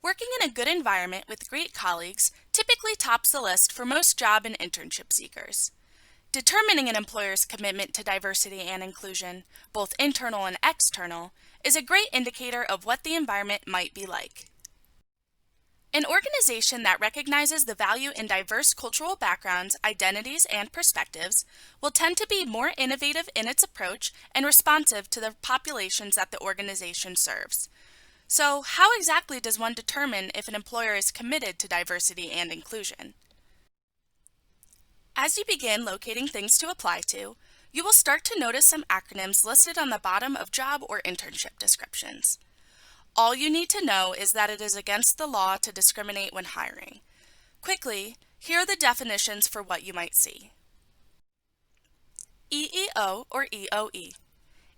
Working in a good environment with great colleagues typically tops the list for most job and internship seekers. Determining an employer's commitment to diversity and inclusion, both internal and external, is a great indicator of what the environment might be like. An organization that recognizes the value in diverse cultural backgrounds, identities, and perspectives will tend to be more innovative in its approach and responsive to the populations that the organization serves. So, how exactly does one determine if an employer is committed to diversity and inclusion? As you begin locating things to apply to, you will start to notice some acronyms listed on the bottom of job or internship descriptions. All you need to know is that it is against the law to discriminate when hiring. Quickly, here are the definitions for what you might see. EEO or EOE.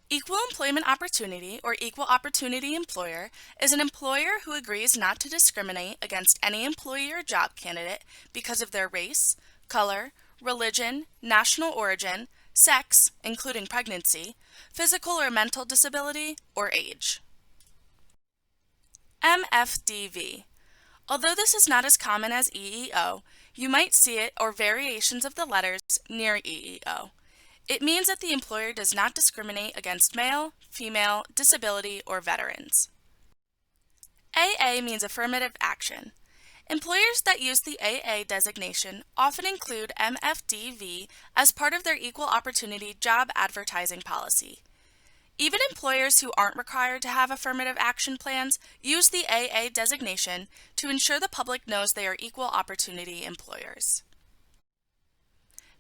Equal Employment Opportunity or Equal Opportunity Employer is an employer who agrees not to discriminate against any employee or job candidate because of their race, color, religion, national origin, sex, including pregnancy, physical or mental disability, or age. MFDV. Although this is not as common as EEO, you might see it or variations of the letters near EEO. It means that the employer does not discriminate against male, female, disability, or veterans. AA means affirmative action. Employers that use the AA designation often include MFDV as part of their equal opportunity job advertising policy. Even employers who aren't required to have affirmative action plans use the AA designation to ensure the public knows they are equal opportunity employers.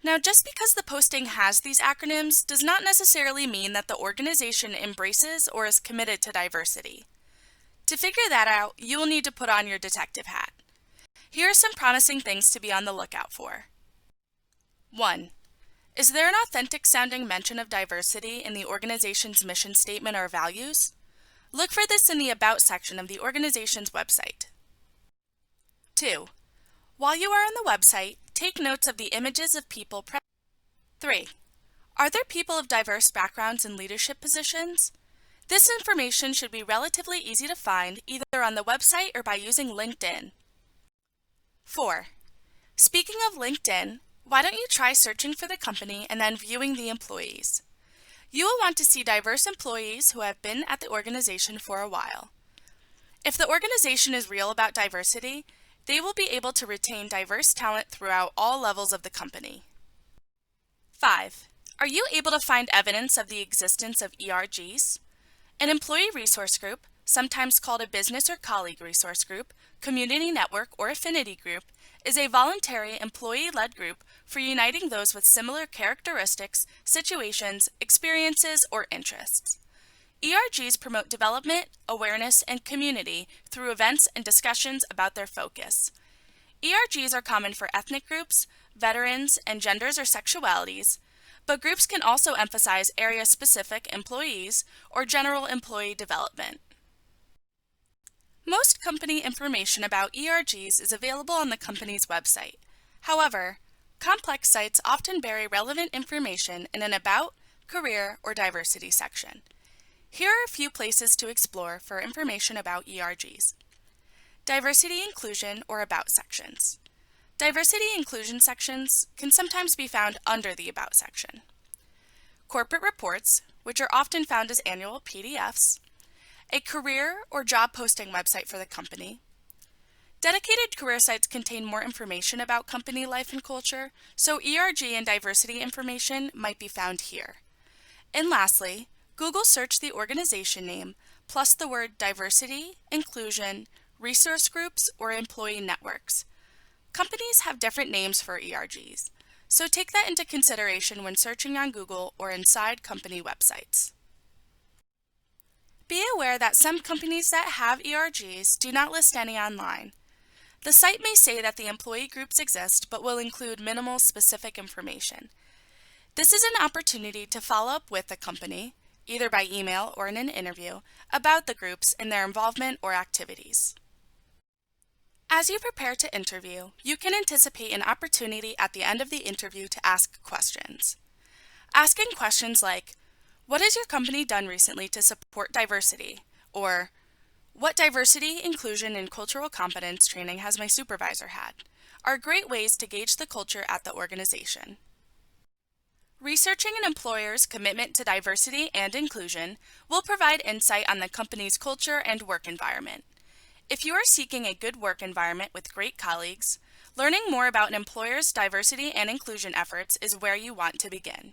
Now, just because the posting has these acronyms does not necessarily mean that the organization embraces or is committed to diversity. To figure that out, you will need to put on your detective hat. Here are some promising things to be on the lookout for. 1. Is there an authentic sounding mention of diversity in the organization's mission statement or values? Look for this in the About section of the organization's website. 2. While you are on the website, take notes of the images of people present. 3. Are there people of diverse backgrounds in leadership positions? This information should be relatively easy to find either on the website or by using LinkedIn. 4. Speaking of LinkedIn, why don't you try searching for the company and then viewing the employees? You will want to see diverse employees who have been at the organization for a while. If the organization is real about diversity, they will be able to retain diverse talent throughout all levels of the company. 5. Are you able to find evidence of the existence of ERGs? An employee resource group, sometimes called a business or colleague resource group, community network, or affinity group, is a voluntary employee-led group for uniting those with similar characteristics, situations, experiences, or interests. ERGs promote development, awareness, and community through events and discussions about their focus. ERGs are common for ethnic groups, veterans, and genders or sexualities, but groups can also emphasize area-specific employees or general employee development. Most company information about ERGs is available on the company's website. However, complex sites often bury relevant information in an About, Career, or Diversity section. Here are a few places to explore for information about ERGs. Diversity Inclusion or About sections. Diversity Inclusion sections can sometimes be found under the About section. Corporate reports, which are often found as annual PDFs. A career or job posting website for the company. Dedicated career sites contain more information about company life and culture, so ERG and diversity information might be found here. And lastly, Google search the organization name plus the word diversity, inclusion, resource groups, or employee networks. Companies have different names for ERGs, so take that into consideration when searching on Google or inside company websites. Be aware that some companies that have ERGs do not list any online. The site may say that the employee groups exist, but will include minimal specific information. This is an opportunity to follow up with the company, either by email or in an interview, about the groups and their involvement or activities. As you prepare to interview, you can anticipate an opportunity at the end of the interview to ask questions. Asking questions like, "What has your company done recently to support diversity?" or What diversity, inclusion, and cultural competence training has my supervisor had? Are great ways to gauge the culture at the organization. Researching an employer's commitment to diversity and inclusion will provide insight on the company's culture and work environment. If you are seeking a good work environment with great colleagues, learning more about an employer's diversity and inclusion efforts is where you want to begin.